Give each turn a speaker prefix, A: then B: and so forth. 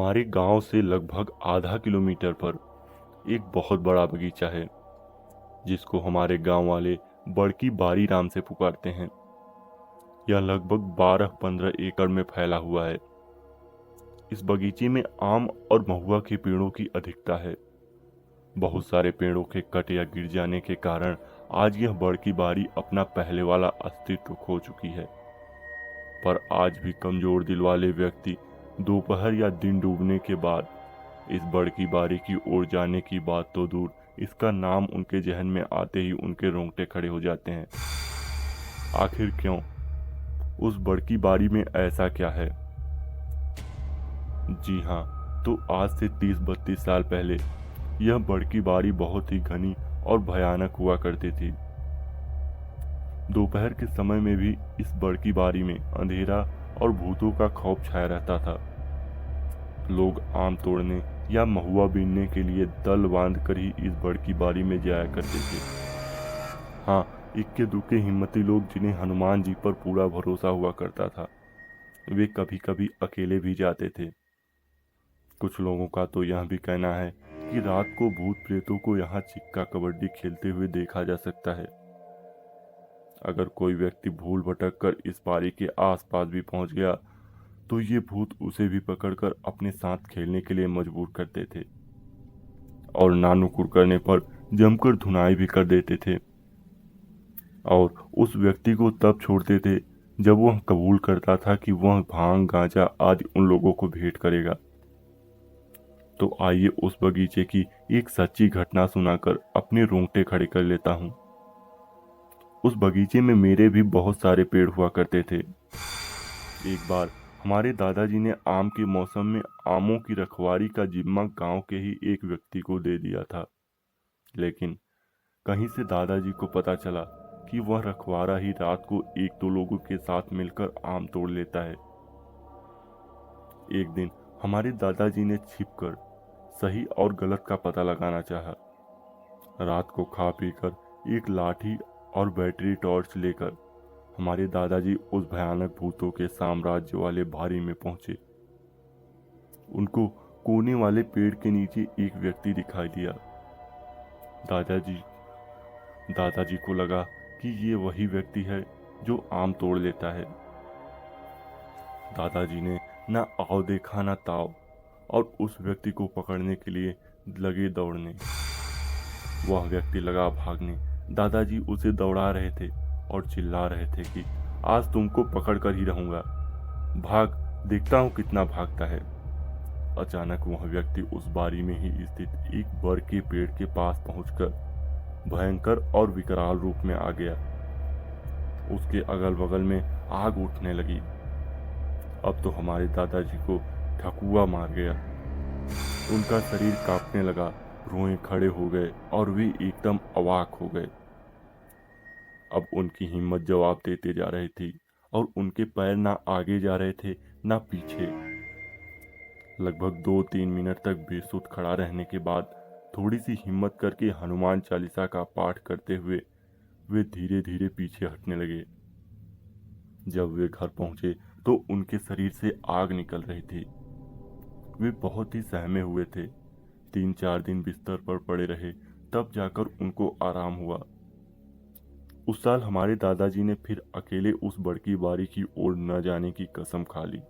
A: हमारे गांव से लगभग आधा किलोमीटर पर एक बहुत बड़ा बगीचा है जिसको हमारे गांव वाले बड़की बारी नाम से पुकारते हैं। यह लगभग 12-15 एकड़ में फैला हुआ है। इस बगीचे में आम और महुआ के पेड़ों की अधिकता है। बहुत सारे पेड़ों के कट या गिर जाने के कारण आज यह बड़की बारी अपना पहले वाला अस्तित्व खो चुकी है। पर आज भी कमजोर दिल वाले व्यक्ति दोपहर या दिन डूबने के बाद इस बड़की बारी की ओर जाने की बात तो दूर, इसका नाम उनके जहन में आते ही उनके रोंगटे खड़े हो जाते हैं। आखिर क्यों? उस बड़की बारी में ऐसा क्या है? जी हाँ, तो आज से 30-32 साल पहले यह बड़की बारी बहुत ही घनी और भयानक हुआ करती थी। दोपहर के समय में भी इस बड़की बारी में अंधेरा और भूतों का खौफ छाया रहता था। लोग आम तोड़ने या महुआ बीनने के लिए दल बांधकर ही इस बड़की बारी में जाया करते थे। हाँ, इक्के दुक्के हिम्मती लोग जिन्हें हनुमान जी पर पूरा भरोसा हुआ करता था, वे कभी कभी अकेले भी जाते थे। कुछ लोगों का तो यह भी कहना है कि रात को भूत प्रेतों को यहाँ चिक्का कबड्डी खेलते हुए देखा जा सकता है। अगर कोई व्यक्ति भूल भटक कर इस बारी के आसपास भी पहुंच गया तो ये भूत उसे भी पकड़कर अपने साथ खेलने के लिए मजबूर करते थे और नानुकुर करने पर जमकर धुनाई भी कर देते थे। और उस व्यक्ति को तब छोड़ते थे जब वह कबूल करता था कि वह भांग गांजा आदि उन लोगों को भेंट करेगा। तो आइए उस बगीचे की एक सच्ची घटना सुनाकर अपने रोंगटे खड़े कर लेता हूँ। उस बगीचे में मेरे भी बहुत सारे पेड़ हुआ करते थे। एक बार हमारे दादाजी ने आम के मौसम में आमों की रखवाली का जिम्मा गांव के ही एक व्यक्ति को दे दिया था, लेकिन कहीं से दादाजी को पता चला कि वह रखवारा ही रात को 1-2 लोगों के साथ मिलकर आम तोड़ लेता है। एक दिन हमारे दादाजी ने छिपकर सही और गलत का पता लगाना चाहा। रात को खा पीकर एक लाठी और बैटरी टॉर्च लेकर हमारे दादाजी उस भयानक भूतों के साम्राज्य वाले बारी में पहुंचे। उनको कोने वाले पेड़ के नीचे एक व्यक्ति दिखाई दिया। दादाजी दादाजी को लगा कि ये वही व्यक्ति है जो आम तोड़ लेता है। दादाजी ने ना आओ देखा ना ताव और उस व्यक्ति को पकड़ने के लिए लगे दौड़ने। वह व्यक्ति लगा भागने। दादाजी उसे दौड़ा रहे थे और चिल्ला रहे थे कि आज तुमको पकड़ कर ही रहूंगा, भाग, देखता हूं कितना भागता है। अचानक वह व्यक्ति उस बारी में ही स्थित एक बर के पेड़ के पास पहुंचकर भयंकर और विकराल रूप में आ गया। उसके अगल बगल में आग उठने लगी। अब तो हमारे दादाजी को ठकुआ मार गया। उनका शरीर कांपने लगा, रोए खड़े हो गए और वे एकदम अवाक हो गए। अब उनकी हिम्मत जवाब देते जा रही थी और उनके पैर ना आगे जा रहे थे ना पीछे। लगभग 2-3 मिनट तक बेसुध खड़ा रहने के बाद थोड़ी सी हिम्मत करके हनुमान चालीसा का पाठ करते हुए वे धीरे धीरे पीछे हटने लगे। जब वे घर पहुंचे तो उनके शरीर से आग निकल रही थी। वे बहुत ही सहमे हुए थे। 3-4 दिन बिस्तर पर पड़े रहे, तब जाकर उनको आराम हुआ। उस साल हमारे दादाजी ने फिर अकेले उस बड़की बारी की ओर न जाने की कसम खा ली।